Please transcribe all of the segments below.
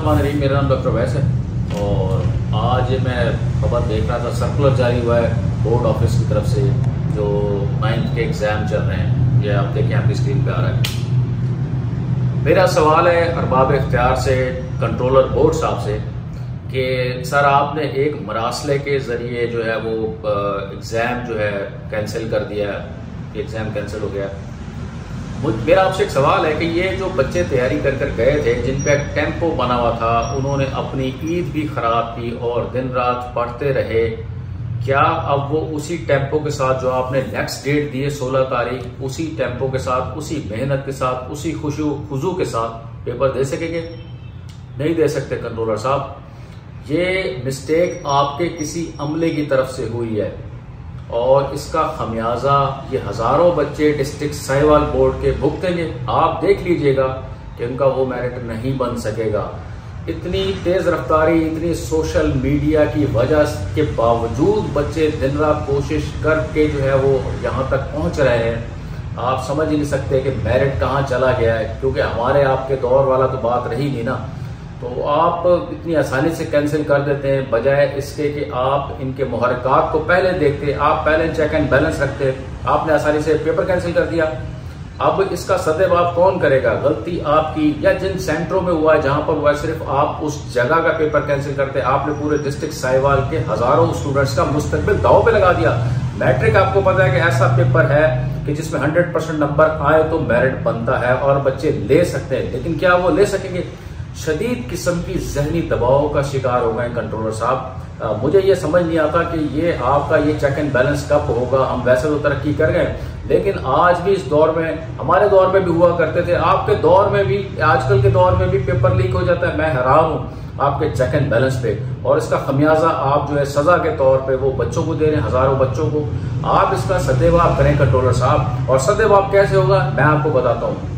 बिस्मिल्लाहिर्रहमानिर्रहीम। मेरा नाम डॉक्टर वैस है और आज मैं खबर देख रहा था, सर्कुलर जारी हुआ है बोर्ड ऑफिस की तरफ से जो 9th के एग्ज़ाम चल रहे हैं। ये आप देखें, आपकी स्क्रीन पे आ रहा है। मेरा सवाल है अरबाब इख्तियार से, कंट्रोलर बोर्ड साहब से कि सर आपने एक मरासले के ज़रिए जो है वो एग्ज़ाम जो है कैंसिल कर दिया, एग्ज़ाम कैंसिल हो गया। मेरा आपसे एक सवाल है कि ये जो बच्चे तैयारी कर कर गए थे, जिन पे टेम्पो बना हुआ था, उन्होंने अपनी ईद भी ख़राब की और दिन रात पढ़ते रहे, क्या अब वो उसी टेम्पो के साथ जो आपने नेक्स्ट डेट दी है 16 तारीख, उसी टेम्पो के साथ, उसी मेहनत के साथ, उसी खुशू के साथ पेपर दे सकेंगे? नहीं दे सकते कंट्रोलर साहब। ये मिस्टेक आपके किसी अमले की तरफ से हुई है और इसका खमियाजा ये हजारों बच्चे डिस्ट्रिक्ट साहिवाल बोर्ड के भुगतेंगे। आप देख लीजिएगा कि उनका वो मेरिट नहीं बन सकेगा। इतनी तेज रफ्तारी, इतनी सोशल मीडिया की वजह के बावजूद बच्चे दिन रात कोशिश करके जो है वो यहाँ तक पहुँच रहे हैं। आप समझ ही नहीं सकते कि मेरिट कहाँ चला गया है, क्योंकि हमारे आपके दौर वाला तो बात रही नहीं ना। तो आप इतनी आसानी से कैंसिल कर देते हैं, बजाय इसके कि आप इनके मुहर्रिकात को पहले देखते, आप पहले चेक एंड बैलेंस रखते। आपने आसानी से पेपर कैंसिल कर दिया। अब इसका सदेबाब कौन करेगा? गलती आपकी या जिन सेंटरों में हुआ है, जहां पर हुआ है, सिर्फ आप उस जगह का पेपर कैंसिल करते। आपने पूरे डिस्ट्रिक्ट साहिवाल के हजारों स्टूडेंट्स का मुस्तकबिल दांव पे लगा दिया। मैट्रिक आपको पता है कि ऐसा पेपर है कि जिसमें 100% नंबर आए तो मेरिट बनता है और बच्चे ले सकते हैं, लेकिन क्या वो ले सकेंगे? शदीद किस्म की जहनी दबाव का शिकार हो गए कंट्रोलर साहब। मुझे ये समझ नहीं आता कि ये आपका ये चेक एंड बैलेंस कब होगा। हम वैसे तो तरक्की कर गए, लेकिन आज भी इस दौर में, हमारे दौर में भी हुआ करते थे, आपके दौर में भी, आजकल के दौर में भी पेपर लीक हो जाता है। मैं हैरान हूँ आपके चेक एंड बैलेंस पे, और इसका खमियाजा आप जो है सजा के तौर पे वो बच्चों को दे रहे हैं, हजारों बच्चों को। आप इसका सदेबाब करें कंट्रोलर साहब। और सदेबाब कैसे होगा मैं आपको बताता हूँ।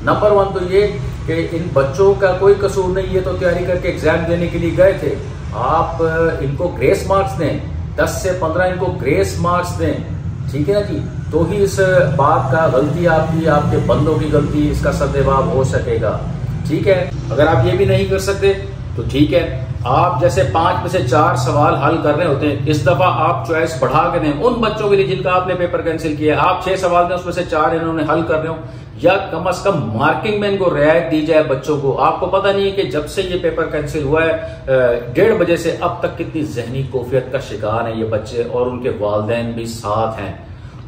नंबर 1 तो ये कि इन बच्चों का कोई कसूर नहीं, ये तो तैयारी करके एग्जाम देने के लिए गए थे। आप इनको ग्रेस मार्क्स दें, 10 से 15 इनको ग्रेस मार्क्स दें, ठीक है ना जी। तो ही इस बात का, गलती आपकी, आपके बंदों की गलती, इसका सदेबाब हो सकेगा, ठीक है। अगर आप ये भी नहीं कर सकते तो ठीक है, आप जैसे 5 में से 4 सवाल हल कर रहे होते हैं, इस दफा आप चॉइस बढ़ा के दें उन बच्चों के लिए जिनका आपने पेपर कैंसिल किया। आप 6 सवाल दें, उसमें से 4 इन्होंने हल कर रहे हो, या कम से कम मार्किंग में इनको रियायत दी जाए बच्चों को। आपको पता नहीं है कि जब से ये पेपर कैंसिल हुआ है 1:30 बजे से अब तक कितनी जहनी कोफियत का शिकार है ये बच्चे, और उनके वालिदैन भी साथ हैं।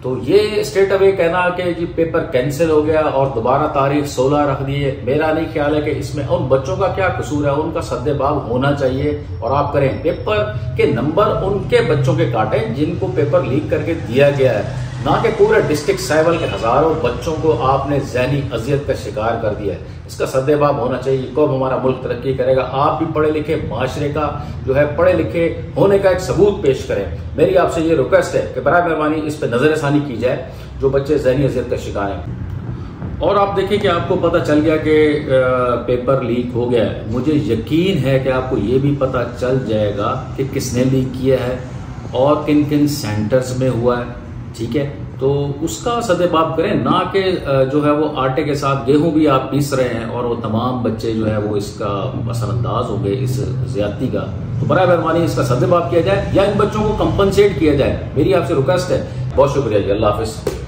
तो ये स्ट्रेट अवे कहना कि जी पेपर कैंसिल हो गया और दोबारा तारीख 16 रख दी है, मेरा नहीं ख्याल है कि इसमें उन बच्चों का क्या कसूर है। उनका सद्देबाब होना चाहिए और आप करें। पेपर के नंबर उनके बच्चों के काटें जिनको पेपर लीक करके दिया गया है, ना कि पूरे डिस्ट्रिक्ट साहिवाल के हजारों बच्चों को आपने ज़हनी अजियत का शिकार कर दिया है। इसका सद्देबाब होना चाहिए। कब हमारा मुल्क तरक्की करेगा? आप भी पढ़े लिखे माशरे का जो है, पढ़े लिखे होने का एक सबूत पेश करें। मेरी आपसे ये रिक्वेस्ट है कि बराए मेहरबानी इस पर नजरसानी की जाए जो बच्चे ज़हनी अजियत का शिकार हैं। और आप देखिए कि आपको पता चल गया कि पेपर लीक हो गया है, मुझे यकीन है कि आपको ये भी पता चल जाएगा कि किसने लीक किया है और किन किन सेंटर्स में हुआ है, ठीक है। तो उसका सदेबाब करें, ना कि जो है वो आटे के साथ गेहूं भी आप पीस रहे हैं और वो तमाम बच्चे जो है वो इसका असरअंदाज हो गए इस ज्यादती का। तो बराए मेहरबानी इसका सदेबाब किया जाए या इन बच्चों को कंपनसेट किया जाए। मेरी आपसे रिक्वेस्ट है। बहुत शुक्रिया जी, अल्लाह हाफिज।